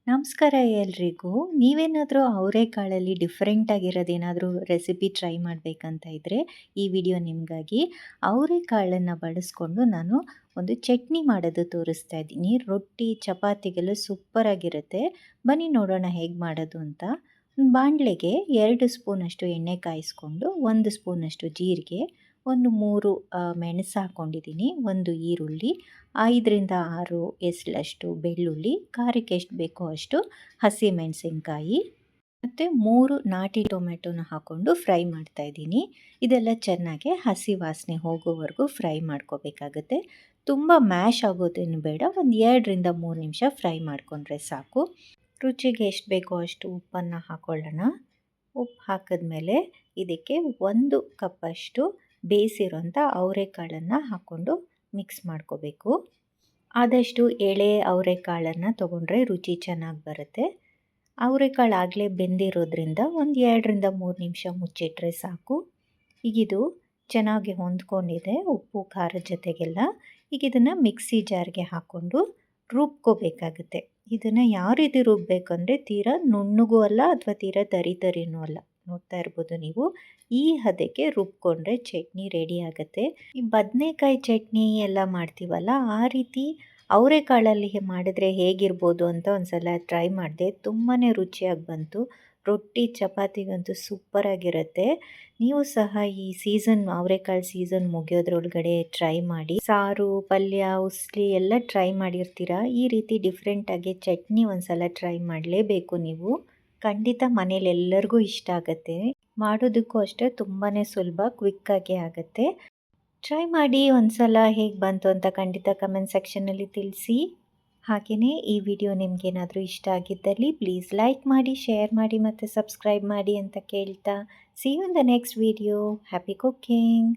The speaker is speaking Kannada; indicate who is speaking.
Speaker 1: ನಮಸ್ಕಾರ ಎಲ್ರಿಗೂ. ನೀವೇನಾದರೂ ಅವರೆಕಾಳಲ್ಲಿ ಡಿಫ್ರೆಂಟ್ ಆಗಿರೋದೇನಾದರೂ ರೆಸಿಪಿ ಟ್ರೈ ಮಾಡಬೇಕಂತ ಇದ್ದರೆ ಈ ವಿಡಿಯೋ ನಿಮಗಾಗಿ. ಅವರೆಕಾಳನ್ನು ಬಳಸ್ಕೊಂಡು ನಾನು ಒಂದು ಚಟ್ನಿ ಮಾಡೋದು ತೋರಿಸ್ತಾ ಇದ್ದೀನಿ. ರೊಟ್ಟಿ ಚಪಾತಿಗೆಲ್ಲ ಸೂಪರಾಗಿರುತ್ತೆ. ಬನ್ನಿ ನೋಡೋಣ ಹೇಗೆ ಮಾಡೋದು ಅಂತ. ಬಾಣಲೆಗೆ 2 ಸ್ಪೂನಷ್ಟು ಎಣ್ಣೆ ಕಾಯಿಸ್ಕೊಂಡು 1 ಸ್ಪೂನಷ್ಟು ಜೀರಿಗೆ, ಒಂದು 3 ಮೆಣಸು ಹಾಕ್ಕೊಂಡಿದ್ದೀನಿ, 1 ಈರುಳ್ಳಿ, 5ರಿಂದ 6 ಎಸಳಷ್ಟು ಬೆಳ್ಳುಳ್ಳಿ, ಖಾರಕ್ಕೆ ಎಷ್ಟು ಬೇಕೋ ಅಷ್ಟು ಹಸಿಮೆಣಸಿನ್ಕಾಯಿ ಮತ್ತು 3 ನಾಟಿ ಟೊಮೆಟೊನ ಹಾಕ್ಕೊಂಡು ಫ್ರೈ ಮಾಡ್ತಾಯಿದ್ದೀನಿ. ಇದೆಲ್ಲ ಚೆನ್ನಾಗಿ ಹಸಿ ವಾಸನೆ ಹೋಗೋವರೆಗೂ ಫ್ರೈ ಮಾಡ್ಕೋಬೇಕಾಗತ್ತೆ. ತುಂಬ ಮ್ಯಾಶ್ ಆಗೋದೇನು ಬೇಡ, ಒಂದು 2ರಿಂದ 3 ನಿಮಿಷ ಫ್ರೈ ಮಾಡಿಕೊಂಡ್ರೆ ಸಾಕು. ರುಚಿಗೆ ಎಷ್ಟು ಬೇಕೋ ಅಷ್ಟು ಉಪ್ಪನ್ನು ಹಾಕ್ಕೊಳ್ಳೋಣ. ಉಪ್ಪು ಹಾಕಿದ್ಮೇಲೆ ಇದಕ್ಕೆ 1 ಕಪ್ಪಷ್ಟು ಬೇಯಿಸಿರೋಂಥ ಅವರೆಕಾಳನ್ನು ಹಾಕ್ಕೊಂಡು ಮಿಕ್ಸ್ ಮಾಡ್ಕೋಬೇಕು. ಆದಷ್ಟು ಎಳೆ ಅವರೆಕಾಳನ್ನು ತೊಗೊಂಡ್ರೆ ರುಚಿ ಚೆನ್ನಾಗಿ ಬರುತ್ತೆ. ಅವರೆಕಾಳು ಆಗಲೇ ಬೆಂದಿರೋದ್ರಿಂದ ಒಂದು 2ರಿಂದ 3 ನಿಮಿಷ ಮುಚ್ಚಿಟ್ರೆ ಸಾಕು. ಈಗಿದು ಚೆನ್ನಾಗಿ ಹೊಂದ್ಕೊಂಡಿದೆ ಉಪ್ಪು ಖಾರದ ಜೊತೆಗೆಲ್ಲ. ಈಗ ಇದನ್ನು ಮಿಕ್ಸಿ ಜಾರ್ಗೆ ಹಾಕ್ಕೊಂಡು ರುಬ್ಕೋಬೇಕಾಗುತ್ತೆ. ಇದನ್ನು ಯಾವ ರೀತಿ ರುಬ್ಬೇಕಂದ್ರೆ ತೀರಾ ನುಣ್ಣಗೂ ಅಲ್ಲ ಅಥವಾ ತೀರಾ ತರಿನೂ ಅಲ್ಲ. ನೋಡ್ತಾ ಇರ್ಬೋದು ನೀವು, ಈ ಹದಕ್ಕೆ ರುಬ್ಕೊಂಡ್ರೆ ಚಟ್ನಿ ರೆಡಿ ಆಗುತ್ತೆ. ಈ ಬದನೆಕಾಯಿ ಚಟ್ನಿ ಎಲ್ಲ ಮಾಡ್ತೀವಲ್ಲ, ಆ ರೀತಿ ಅವರೆಕಾಳಲ್ಲಿ ಮಾಡಿದ್ರೆ ಹೇಗಿರ್ಬೋದು ಅಂತ ಒಂದು ಸಲ ಟ್ರೈ ಮಾಡಿದೆ. ತುಂಬಾ ರುಚಿಯಾಗಿ ಬಂತು. ರೊಟ್ಟಿ ಚಪಾತಿಗಂತೂ ಸೂಪರಾಗಿರುತ್ತೆ. ನೀವು ಸಹ ಈ ಅವರೆಕಾಳು ಸೀಸನ್ ಮುಗಿಯೋದ್ರೊಳಗಡೆ ಟ್ರೈ ಮಾಡಿ. ಸಾರು ಪಲ್ಯ ಉಸ್ಲಿ ಎಲ್ಲ ಟ್ರೈ ಮಾಡಿರ್ತೀರ. ಈ ರೀತಿ ಡಿಫ್ರೆಂಟಾಗಿ ಚಟ್ನಿ ಒಂದು ಸಲ ಟ್ರೈ ಮಾಡಲೇಬೇಕು ನೀವು. ಖಂಡಿತ ಮನೇಲಿ ಎಲ್ಲರಿಗೂ ಇಷ್ಟ ಆಗುತ್ತೆ. ಮಾಡೋದಕ್ಕೂ ಅಷ್ಟೇ ತುಂಬಾ ಸುಲಭ, ಕ್ವಿಕ್ಕಾಗಿ ಆಗುತ್ತೆ. ಟ್ರೈ ಮಾಡಿ ಒಂದು ಸಲ ಹೇಗೆ ಬಂತು ಅಂತ ಖಂಡಿತ ಕಮೆಂಟ್ ಸೆಕ್ಷನಲ್ಲಿ ತಿಳಿಸಿ. ಹಾಗೆಯೇ ಈ ವಿಡಿಯೋ ನಿಮಗೇನಾದರೂ ಇಷ್ಟ ಆಗಿದ್ದಲ್ಲಿ ಪ್ಲೀಸ್ ಲೈಕ್ ಮಾಡಿ, ಶೇರ್ ಮಾಡಿ ಮತ್ತು ಸಬ್ಸ್ಕ್ರೈಬ್ ಮಾಡಿ ಅಂತ ಕೇಳ್ತಾ, see you in the next video. Happy cooking.